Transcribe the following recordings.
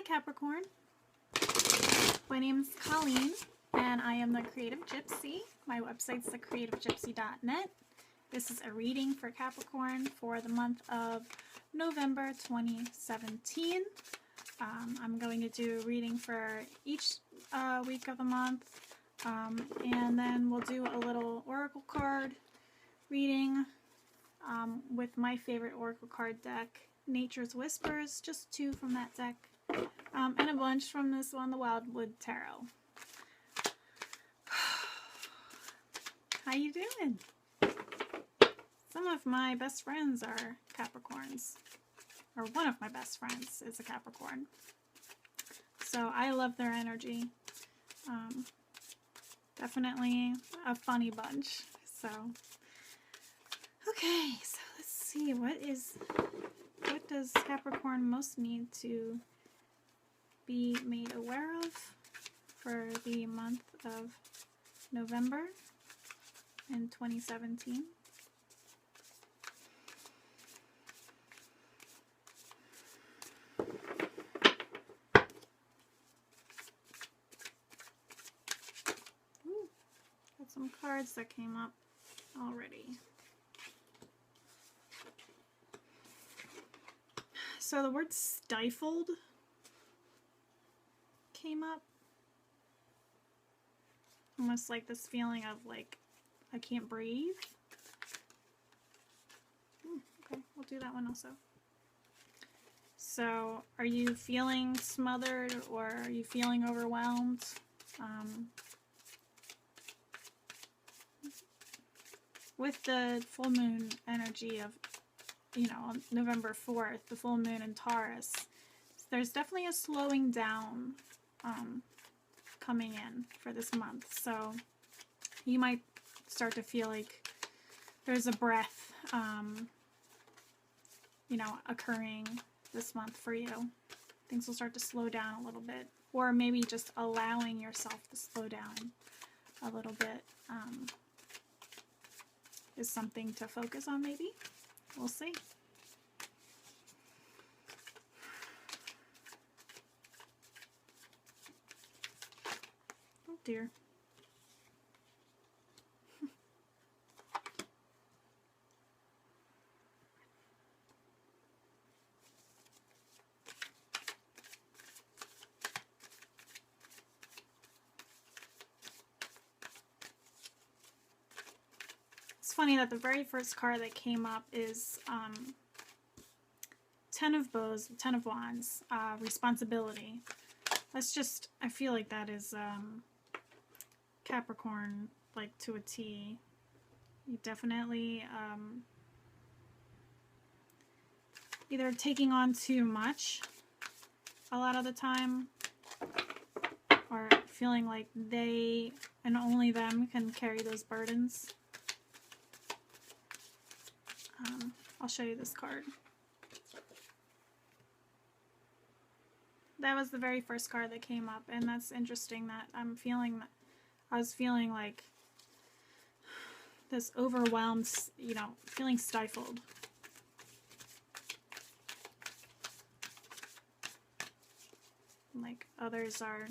Capricorn. My name is Colleen, and I am the Creative Gypsy. My website's thecreativegypsy.net. This is a reading for Capricorn for the month of November 2017. I'm going to do a reading for each week of the month, and then we'll do a little oracle card reading with my favorite oracle card deck, Nature's Whispers, just 2 from that deck, and a bunch from this one, the Wildwood Tarot. How you doing? Some of my best friends are Capricorns, or one of my best friends is a Capricorn, so I love their energy. Definitely a funny bunch. So okay, so let's see, what does Capricorn most need to be made aware of for the month of November in 2017? Ooh, got some cards that came up already. So the word stifled came up. Almost like this feeling of like, I can't breathe. Okay, we'll do that one also. So, are you feeling smothered or are you feeling overwhelmed? With the full moon energy of, you know, on November 4th, the full moon in Taurus, there's definitely a slowing down coming in for this month. So you might start to feel like there's a breath, you know, occurring this month for you. Things will start to slow down a little bit, or maybe just allowing yourself to slow down a little bit is something to focus on, maybe. We'll see. Oh dear. It's funny that the very first card that came up is Ten of Bows, Ten of Wands, responsibility. That's just, I feel like that is Capricorn, like to a T. You definitely either taking on too much a lot of the time, or feeling like they and only them can carry those burdens. I'll show you this card. That was the very first card that came up, and that's interesting that I was feeling like this overwhelmed, you know, feeling stifled. Like others are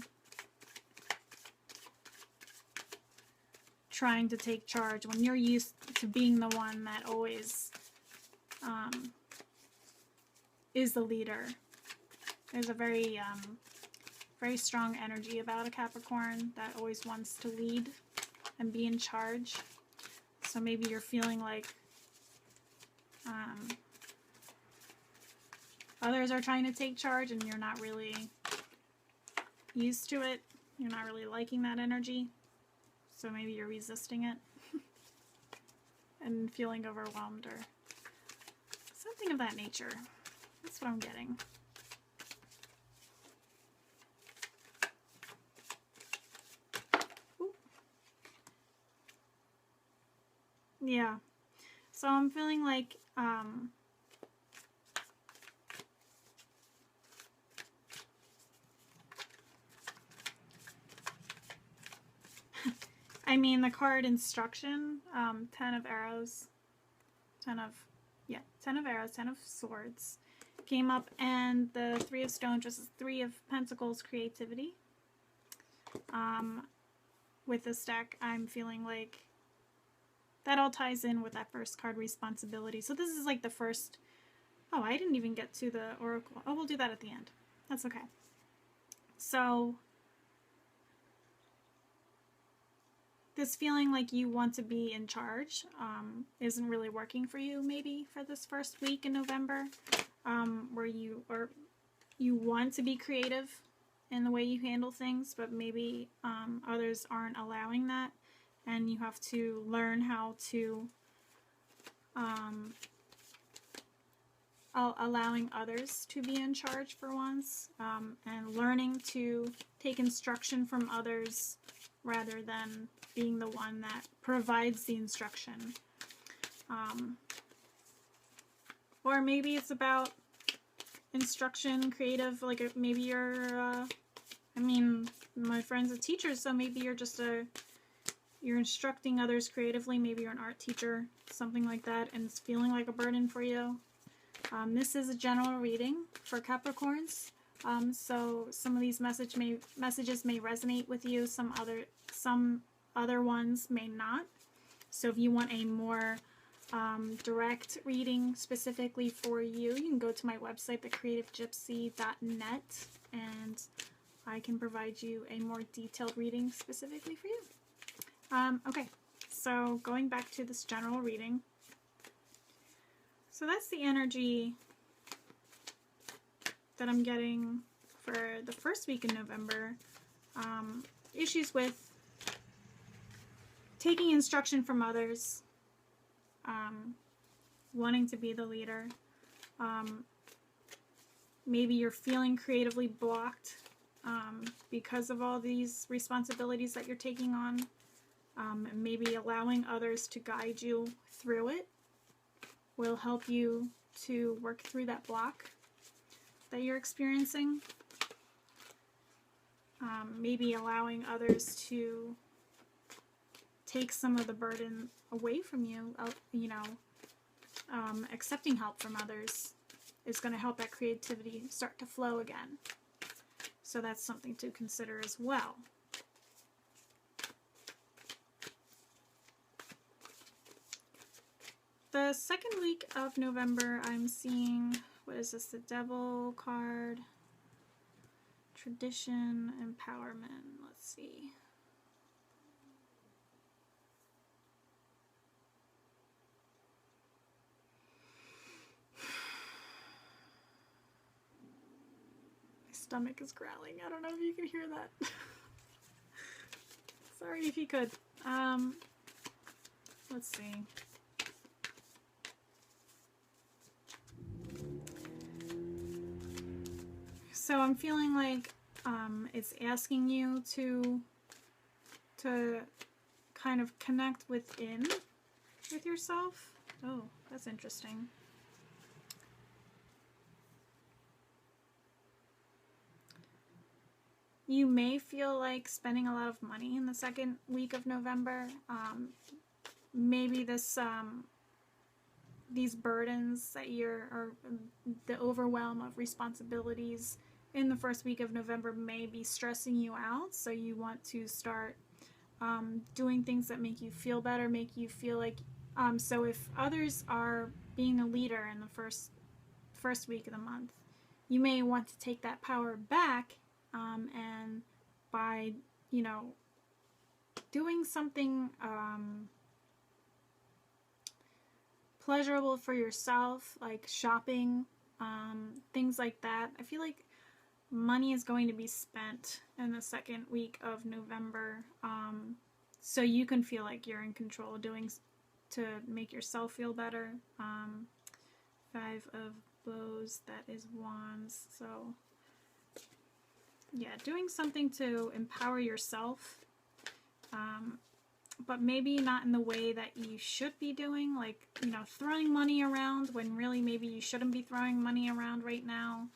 trying to take charge when you're used to being the one that always is the leader. There's a very very strong energy about a Capricorn that always wants to lead and be in charge. So maybe you're feeling like others are trying to take charge and you're not really used to it. You're not really liking that energy. So maybe you're resisting it and feeling overwhelmed or something of that nature. That's what I'm getting. Ooh. Yeah. So I'm feeling like I mean, the card instruction, 10 of arrows, 10 of arrows, 10 of swords. came up, and the Three of Stones, just Three of Pentacles, creativity. With this deck, I'm feeling like that all ties in with that first card, responsibility. So this is like the first... Oh, I didn't even get to the Oracle. Oh, we'll do that at the end. That's okay. So this feeling like you want to be in charge isn't really working for you, maybe, for this first week in November, where you want to be creative in the way you handle things, but maybe others aren't allowing that, and you have to learn how to allowing others to be in charge for once, and learning to take instruction from others rather than being the one that provides the instruction. Or maybe it's about instruction, creative, like maybe you're, I mean, my friend's a teacher, so maybe you're just you're instructing others creatively. Maybe you're an art teacher, something like that, and it's feeling like a burden for you. This is a general reading for Capricorns, so some of these messages may resonate with you, some other ones may not. So if you want a more direct reading specifically for you, you can go to my website, thecreativegypsy.net, and I can provide you a more detailed reading specifically for you. Okay, so going back to this general reading. So that's the energy that I'm getting for the first week in November. Issues with taking instruction from others, wanting to be the leader. Maybe you're feeling creatively blocked because of all these responsibilities that you're taking on. And maybe allowing others to guide you through it will help you to work through that block that you're experiencing. Maybe allowing others to take some of the burden away from you, accepting help from others is going to help that creativity start to flow again. So that's something to consider as well. The second week of November, I'm seeing, what is this, the Devil card, Tradition, Empowerment, let's see. My stomach is growling, I don't know if you can hear that. Sorry if you could. Let's see. So I'm feeling like it's asking you to kind of connect within with yourself. Oh, that's interesting. You may feel like spending a lot of money in the second week of November. Maybe this these burdens that or the overwhelm of responsibilities in the first week of November may be stressing you out, so you want to start doing things that make you feel better, make you feel like, so if others are being a leader in the first week of the month, you may want to take that power back, and by, doing something pleasurable for yourself, like shopping, things like that. I feel like money is going to be spent in the second week of November, so you can feel like you're in control, doing to make yourself feel better. 5 of Bows, that is Wands. So yeah, doing something to empower yourself, but maybe not in the way that you should be doing, like, throwing money around when really maybe you shouldn't be throwing money around right now.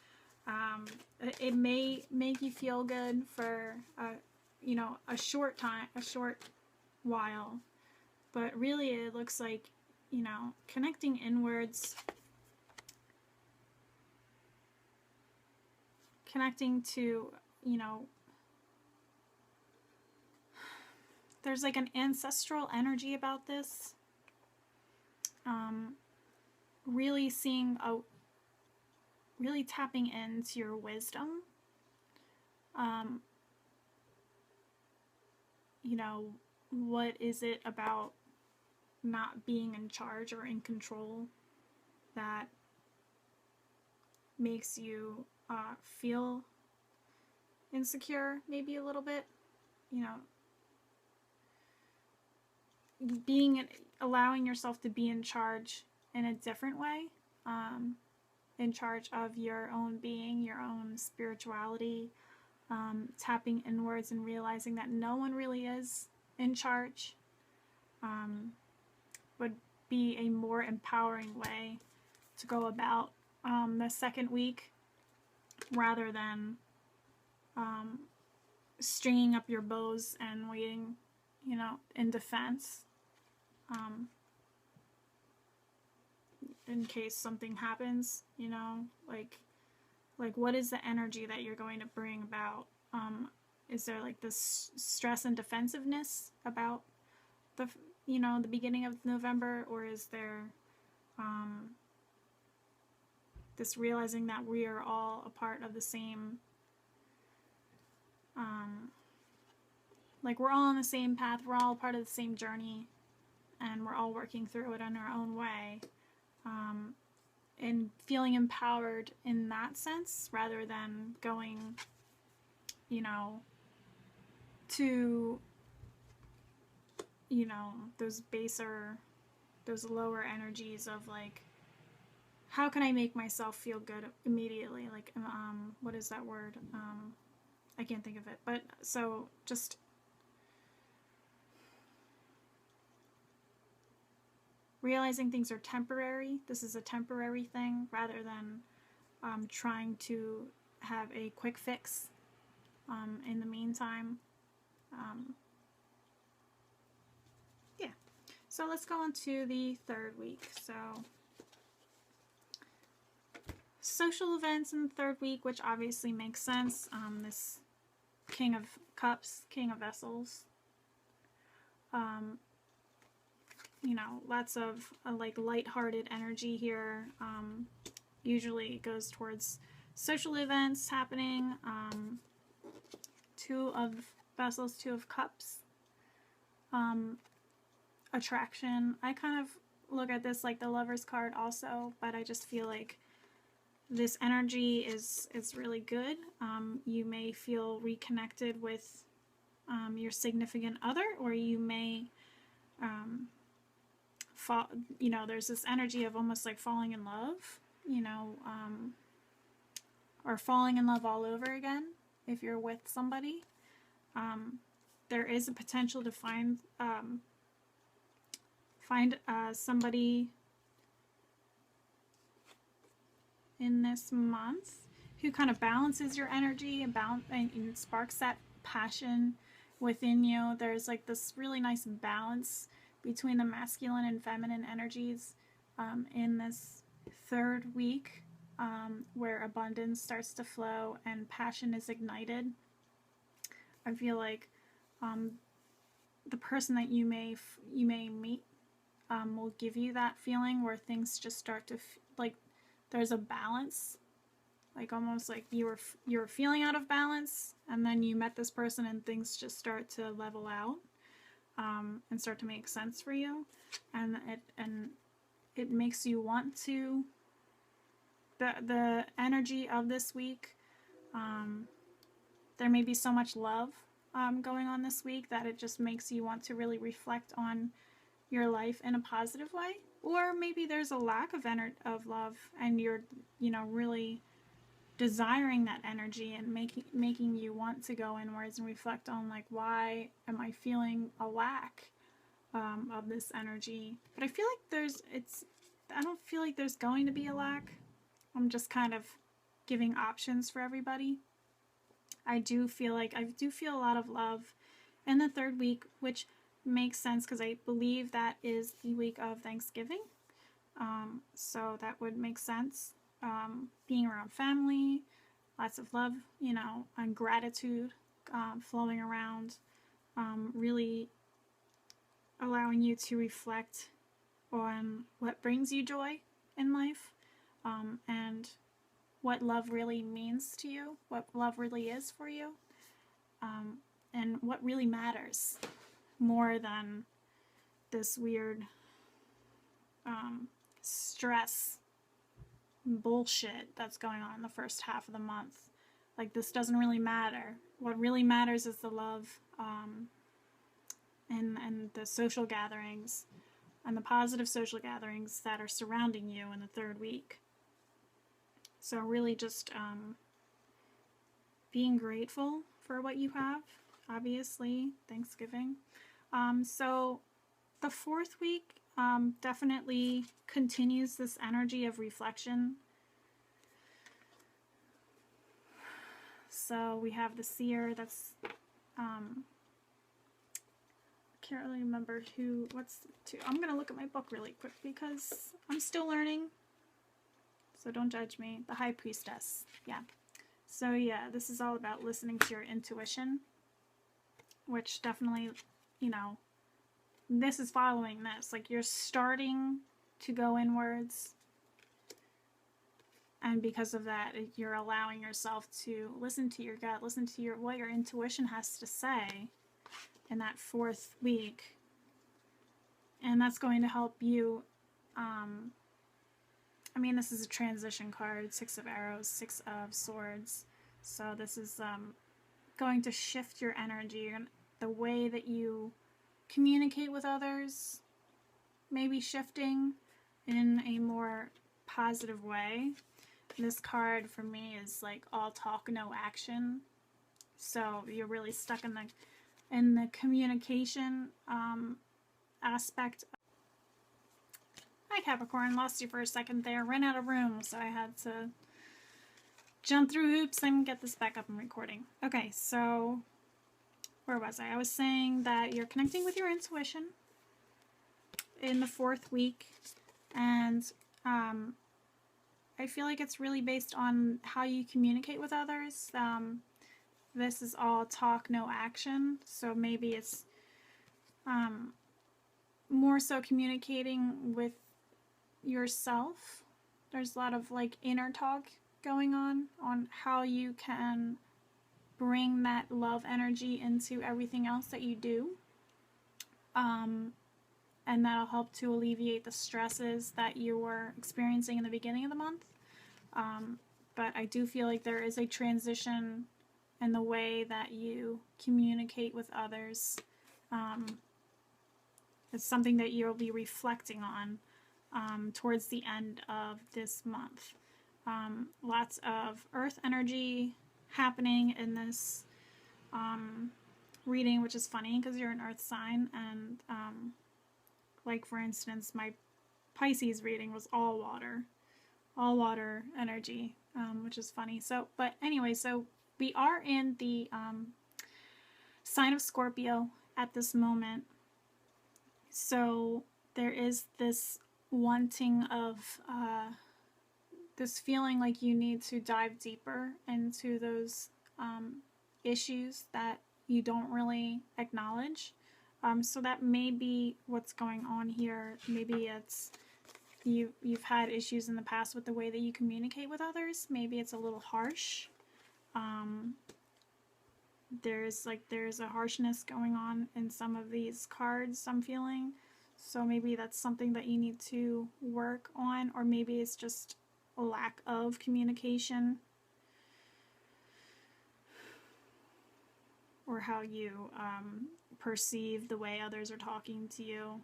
It may make you feel good for, a short while, but really it looks like, connecting inwards connecting to, you know, there's like an ancestral energy about this. Really really tapping into your wisdom. You know, what is it about not being in charge or in control that makes you feel insecure, maybe a little bit? You know, allowing yourself to be in charge in a different way, in charge of your own being, your own spirituality, tapping inwards and realizing that no one really is in charge, would be a more empowering way to go about the second week, rather than stringing up your bows and waiting, you know, in defense, in case something happens. You know, like what is the energy that you're going to bring about? Is there like this stress and defensiveness about the, you know, the beginning of November, or is there this realizing that we are all a part of the same, like we're all on the same path, we're all part of the same journey, and we're all working through it in our own way, and feeling empowered in that sense, rather than going, you know, to, you know, those lower energies of like, how can I make myself feel good immediately? Like, what is that word? I can't think of it. But so just realizing things are temporary. This is a temporary thing, rather than trying to have a quick fix in the meantime. Yeah. So let's go on to the third week. So social events in the third week, which obviously makes sense. This King of Cups, King of Vessels. You know, lots of like lighthearted energy here. Usually it goes towards social events happening. Two of Vessels, Two of Cups. Attraction. I kind of look at this like the Lover's card also, but I just feel like this energy is really good. You may feel reconnected with your significant other, or you may you know, there's this energy of almost like falling in love, you know, or falling in love all over again if you're with somebody. There is a potential to find somebody in this month who kind of balances your energy and sparks that passion within you. There's like this really nice balance between the masculine and feminine energies in this third week, where abundance starts to flow and passion is ignited. I feel like the person that you may meet will give you that feeling where things just start to like there's a balance, like almost like you were feeling out of balance, and then you met this person and things just start to level out, and start to make sense for you, and it makes you want to. The energy of this week, there may be so much love going on this week that it just makes you want to really reflect on your life in a positive way. Or maybe there's a lack of love, and you're, you know, really desiring that energy and making you want to go inwards and reflect on like, why am I feeling a lack of this energy? But I feel like I don't feel like there's going to be a lack. I'm just kind of giving options for everybody. I do feel a lot of love in the third week, which makes sense because I believe that is the week of Thanksgiving. So that would make sense. Being around family, lots of love, you know, and gratitude flowing around, really allowing you to reflect on what brings you joy in life, and what love really means to you, what love really is for you, and what really matters more than this weird stress bullshit that's going on in the first half of the month. Like, this doesn't really matter. What really matters is the love, and the social gatherings and the positive social gatherings that are surrounding you in the third week. So really just being grateful for what you have, obviously, Thanksgiving. So the fourth week definitely continues this energy of reflection. So we have the seer, that's, I can't really remember I'm going to look at my book really quick because I'm still learning, so don't judge me. The High Priestess, yeah. So yeah, this is all about listening to your intuition, which definitely, you know, this is following this. Like, you're starting to go inwards, and because of that, you're allowing yourself to listen to your gut, listen to what your intuition has to say in that fourth week. And that's going to help you, I mean, this is a transition card, 6 of Arrows, 6 of Swords. So this is going to shift your energy, the way that you communicate with others, maybe shifting in a more positive way. This card for me is like all talk, no action. So you're really stuck in the communication aspect. Hi Capricorn, lost you for a second there, ran out of room, so I had to jump through hoops and get this back up and recording. Okay, so where was I? I was saying that you're connecting with your intuition in the fourth week, and I feel like it's really based on how you communicate with others. This is all talk, no action, so maybe it's more so communicating with yourself. There's a lot of like inner talk going on how you can bring that love energy into everything else that you do, and that'll help to alleviate the stresses that you were experiencing in the beginning of the month. But I do feel like there is a transition in the way that you communicate with others. It's something that you'll be reflecting on towards the end of this month. Lots of earth energy happening in this reading, which is funny because you're an earth sign, and like for instance, my Pisces reading was all water energy, which is funny. So, but anyway, so we are in the sign of Scorpio at this moment. So there is this wanting of this feeling like you need to dive deeper into those issues that you don't really acknowledge. So that may be what's going on here. Maybe it's you've had issues in the past with the way that you communicate with others. Maybe it's a little harsh. There's a harshness going on in some of these cards, I'm feeling. So maybe that's something that you need to work on, or maybe it's just a lack of communication, or how you perceive the way others are talking to you.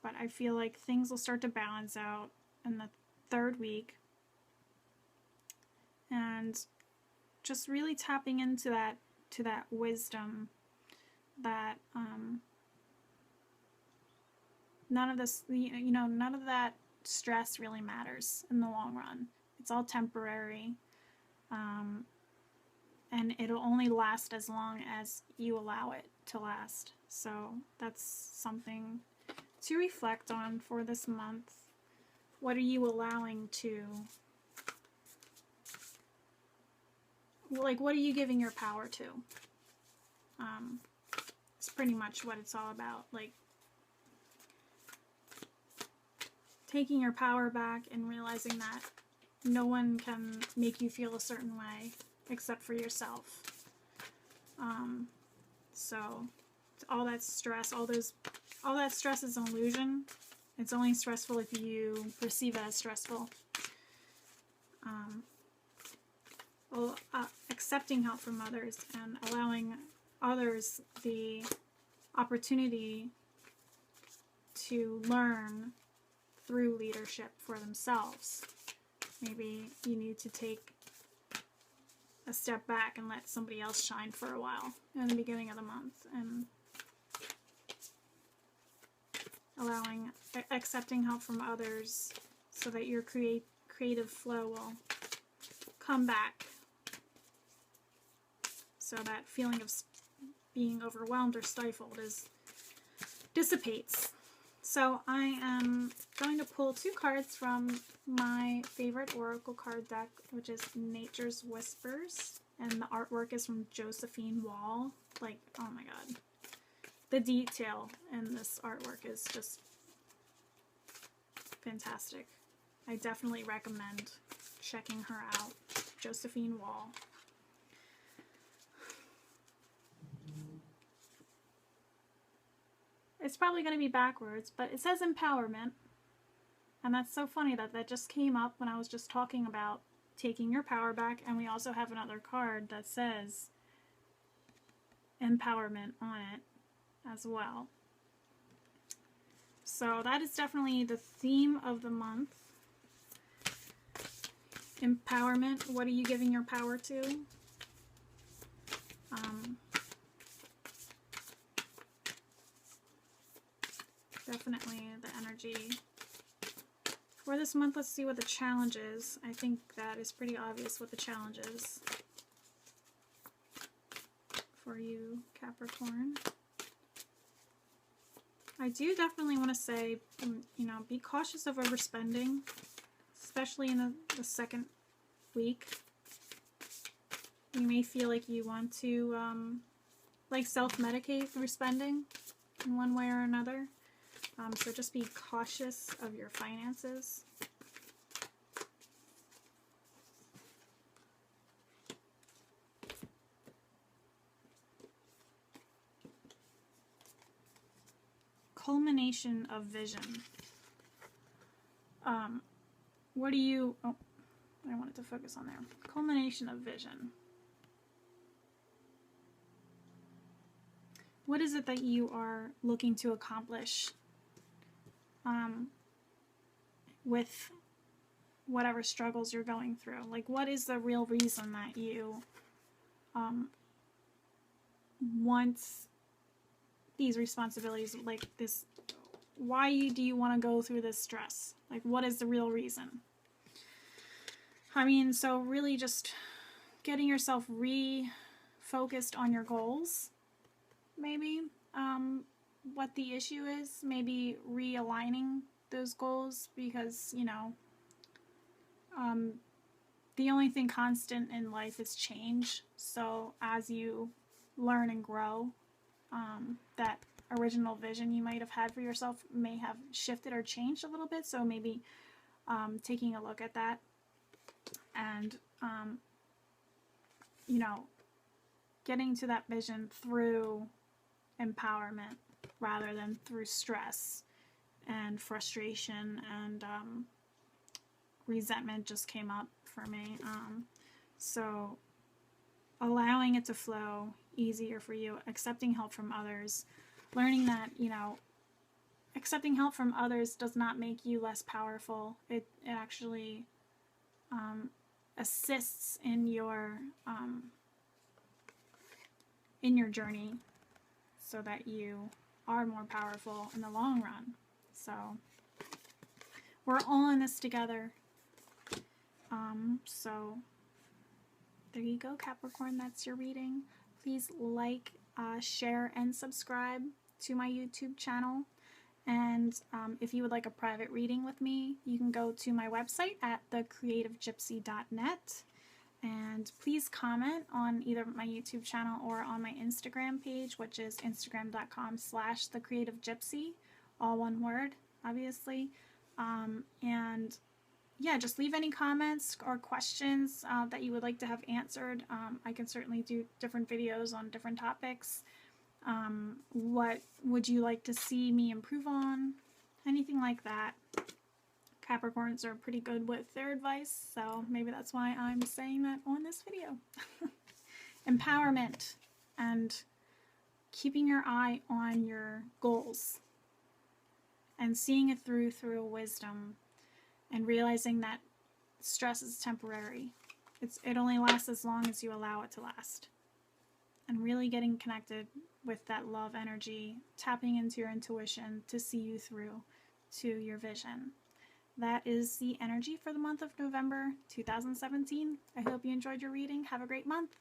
But I feel like things will start to balance out in the third week, and just really tapping into that wisdom that none of this, none of that stress really matters in the long run. It's all temporary, and it'll only last as long as you allow it to last. So that's something to reflect on for this month. What are you allowing to like, what are you giving your power to? It's pretty much what it's all about. Like, taking your power back and realizing that no one can make you feel a certain way except for yourself. So all that stress, all that stress is an illusion. It's only stressful if you perceive it as stressful. Accepting help from others and allowing others the opportunity to learn through leadership for themselves. Maybe you need to take a step back and let somebody else shine for a while in the beginning of the month, and accepting help from others so that your creative flow will come back, so that feeling of being overwhelmed or stifled dissipates. So I am going to pull 2 cards from my favorite oracle card deck, which is Nature's Whispers, and the artwork is from Josephine Wall. Like, oh my god. The detail in this artwork is just fantastic. I definitely recommend checking her out, Josephine Wall. It's probably going to be backwards, but it says empowerment. And that's so funny that that just came up when I was just talking about taking your power back. And we also have another card that says empowerment on it as well. So that is definitely the theme of the month. Empowerment. What are you giving your power to? Definitely the energy for this month. Let's see what the challenge is. I think that is pretty obvious what the challenge is for you, Capricorn. I do definitely want to say, you know, be cautious of overspending, especially in the second week. You may feel like you want to like self-medicate through spending in one way or another. So just be cautious of your finances. Culmination of vision. What do you... Oh, I wanted to focus on there. Culmination of vision. What is it that you are looking to accomplish with whatever struggles you're going through? Like, what is the real reason that you want these responsibilities, like this? Why do you want to go through this stress? Like, what is the real reason? I mean, so really just getting yourself refocused on your goals, maybe. What the issue is, maybe realigning those goals, because, you know, the only thing constant in life is change. So as you learn and grow, that original vision you might have had for yourself may have shifted or changed a little bit. So maybe taking a look at that and, you know, getting to that vision through empowerment rather than through stress and frustration and resentment just came up for me. So allowing it to flow easier for you, accepting help from others, learning that, you know, accepting help from others does not make you less powerful. It actually assists in your journey so that you are more powerful in the long run. So we're all in this together. So there you go, Capricorn. That's your reading. Please like, share, and subscribe to my YouTube channel. And if you would like a private reading with me, you can go to my website at thecreativegypsy.net And please comment on either my YouTube channel or on my Instagram page, which is instagram.com/thecreativegypsy, all one word, obviously. And yeah, just leave any comments or questions that you would like to have answered. I can certainly do different videos on different topics. What would you like to see me improve on? Anything like that. Capricorns are pretty good with their advice, so maybe that's why I'm saying that on this video. Empowerment and keeping your eye on your goals and seeing it through wisdom and realizing that stress is temporary. It only lasts as long as you allow it to last. And really getting connected with that love energy, tapping into your intuition to see you through to your vision. That is the energy for the month of November 2017. I hope you enjoyed your reading. Have a great month.